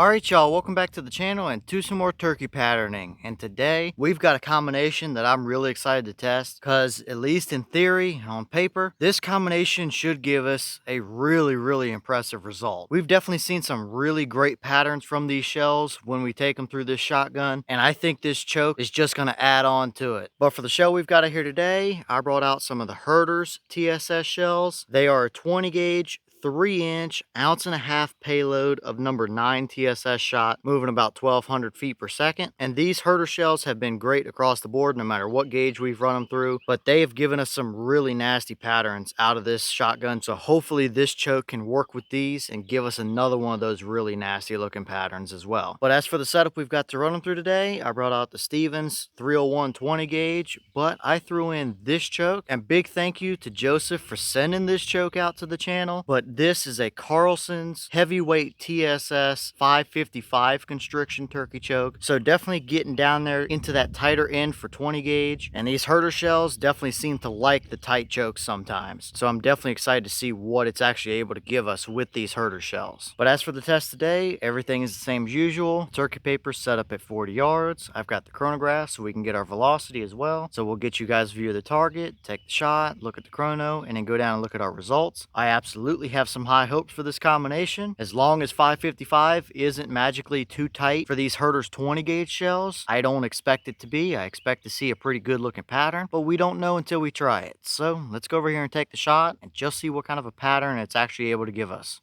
Alright y'all, welcome back to the channel and to some more turkey patterning. And today we've got a combination that I'm really excited to test because at least in theory and on paper, this combination should give us a really impressive result. We've definitely seen some really great patterns from these shells when we take them through this shotgun, and I think this choke is just going to add on to it. But for the shell we've got here today, I brought out some of the Herter's TSS shells. They are a 20 gauge 3-inch, 1.5oz payload of number 9 TSS shot, moving about 1,200 feet per second. And these Herter shells have been great across the board, no matter what gauge we've run them through. But they have given us some really nasty patterns out of this shotgun. So hopefully this choke can work with these and give us another one of those really nasty looking patterns as well. But as for the setup we've got to run them through today, I brought out the Stevens 301 20 gauge, but I threw in this choke. And big thank you to Joseph for sending this choke out to the channel. But this is a Carlson's heavyweight TSS 555 constriction turkey choke. So definitely getting down there into that tighter end for 20 gauge. And these Herter shells definitely seem to like the tight chokes sometimes. So I'm definitely excited to see what it's actually able to give us with these Herter shells. But as for the test today, everything is the same as usual. Turkey paper set up at 40 yards. I've got the chronograph so we can get our velocity as well. So we'll get you guys a view of the target, take the shot, look at the chrono, and then go down and look at our results. I absolutely have some high hopes for this combination. As long as 555 isn't magically too tight for these Herter's 20 gauge shells, I don't expect it to be. I expect to see a pretty good looking pattern, but we don't know until we try it. So let's go over here and take the shot and just see what kind of a pattern it's actually able to give us.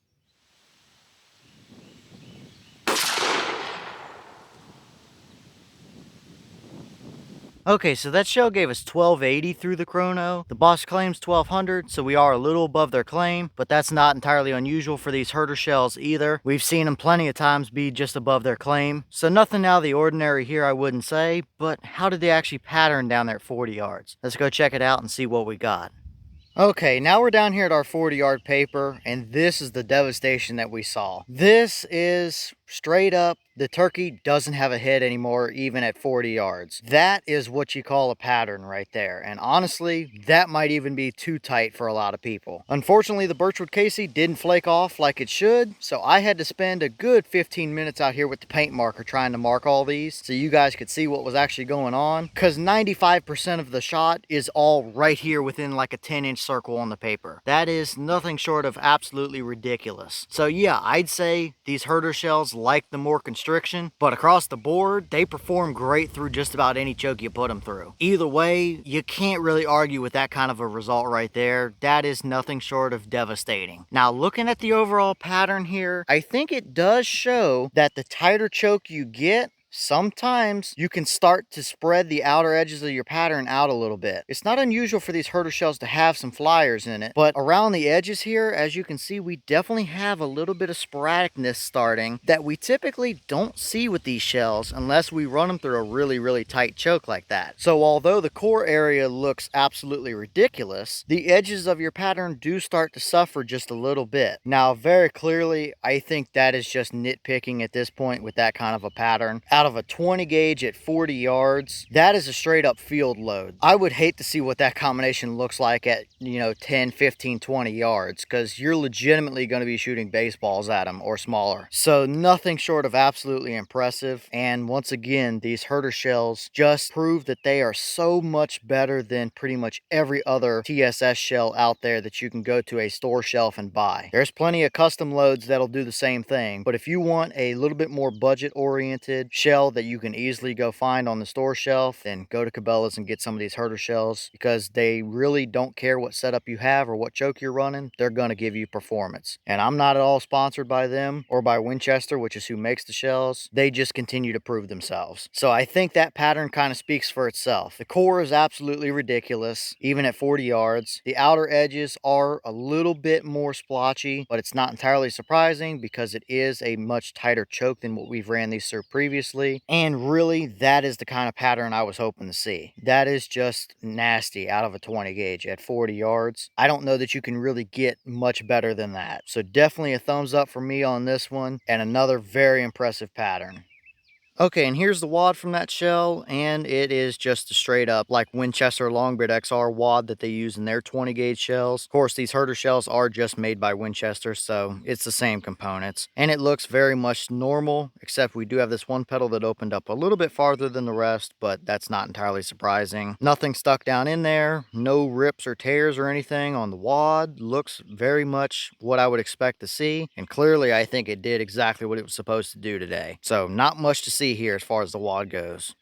Okay, so that shell gave us 1280 through the chrono. The boss claims 1200, so we are a little above their claim, but that's not entirely unusual for these Herter shells either. We've seen them plenty of times be just above their claim. So nothing out of the ordinary here, I wouldn't say, but how did they actually pattern down there at 40 yards? Let's go check it out and see what we got. Okay, now we're down here at our 40-yard paper, and this is the devastation that we saw. This is straight up, the turkey doesn't have a head anymore, even at 40 yards. That is what you call a pattern right there. And honestly, that might even be too tight for a lot of people. Unfortunately, the Birchwood Casey didn't flake off like it should, so I had to spend a good 15 minutes out here with the paint marker trying to mark all these so you guys could see what was actually going on, because 95% of the shot is all right here within like a 10-inch circle on the paper. That is nothing short of absolutely ridiculous. So yeah, I'd say these Herter shells like the more constriction, but across the board, they perform great through just about any choke you put them through. Either way, you can't really argue with that kind of a result right there. That is nothing short of devastating. Now, looking at the overall pattern here, I think it does show that the tighter choke you get, sometimes you can start to spread the outer edges of your pattern out a little bit. It's not unusual for these Herter shells to have some flyers in it, but around the edges here, as you can see, we definitely have a little bit of sporadicness starting that we typically don't see with these shells unless we run them through a really tight choke like that. So although the core area looks absolutely ridiculous, the edges of your pattern do start to suffer just a little bit. Now, very clearly, I think that is just nitpicking at this point with that kind of a pattern. Out of a 20 gauge at 40 yards, that is a straight up field load. I would hate to see what that combination looks like at, 10, 15, 20 yards, because you're legitimately going to be shooting baseballs at them or smaller. So nothing short of absolutely impressive. And once again, these Herter shells just prove that they are so much better than pretty much every other TSS shell out there that you can go to a store shelf and buy. There's plenty of custom loads that'll do the same thing, but if you want a little bit more budget oriented shell that you can easily go find on the store shelf, then go to Cabela's and get some of these Herter shells, because they really don't care what setup you have or what choke you're running. They're going to give you performance. And I'm not at all sponsored by them or by Winchester, which is who makes the shells. They just continue to prove themselves. So I think that pattern kind of speaks for itself. The core is absolutely ridiculous, even at 40 yards. The outer edges are a little bit more splotchy, but it's not entirely surprising because it is a much tighter choke than what we've ran these through previously. And really, that is the kind of pattern I was hoping to see. That is just nasty out of a 20 gauge at 40 yards. I don't know that you can really get much better than that. So definitely a thumbs up for me on this one, and another very impressive pattern. Okay, and here's the wad from that shell, and it is just a straight up like Winchester Longbit XR wad that they use in their 20 gauge shells. Of course, these Herter shells are just made by Winchester, so it's the same components. And it looks very much normal, except we do have this one pedal that opened up a little bit farther than the rest, but that's not entirely surprising. Nothing stuck down in there, no rips or tears or anything on the wad. Looks very much what I would expect to see, and clearly I think it did exactly what it was supposed to do today. So not much to see here as far as the wad goes.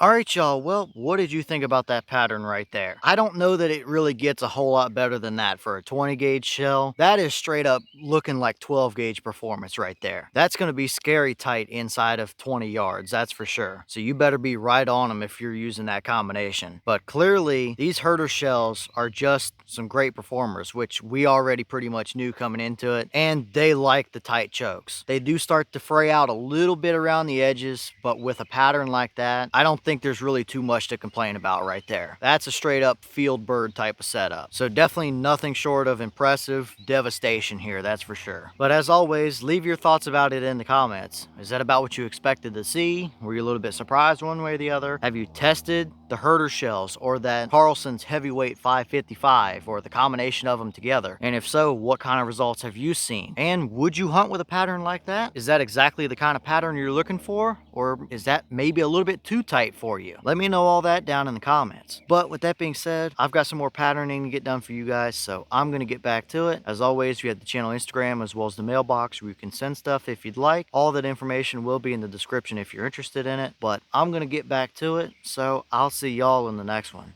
All right, y'all. Well, what did you think about that pattern right there? I don't know that it really gets a whole lot better than that for a 20 gauge shell. That is straight up looking like 12 gauge performance right there. That's going to be scary tight inside of 20 yards, that's for sure. So you better be right on them if you're using that combination. But clearly, these Herter shells are just some great performers, which we already pretty much knew coming into it, and they like the tight chokes. They do start to fray out a little bit around the edges, but with a pattern like that, I don't think there's really too much to complain about right there. That's a straight up field bird type of setup. So definitely nothing short of impressive devastation here, that's for sure. But as always, leave your thoughts about it in the comments. Is that about what you expected to see? Were you a little bit surprised one way or the other? Have you tested the Herter shells or that Carlson's heavyweight 555 or the combination of them together? And if so, what kind of results have you seen? And would you hunt with a pattern like that? Is that exactly the kind of pattern you're looking for? Or is that maybe a little bit too tight for you? Let me know all that down in the comments. But with that being said, I've got some more patterning to get done for you guys, so I'm going to get back to it. As always, we have the channel Instagram as well as the mailbox where you can send stuff if you'd like. All that information will be in the description if you're interested in it, but I'm going to get back to it, so I'll see y'all in the next one.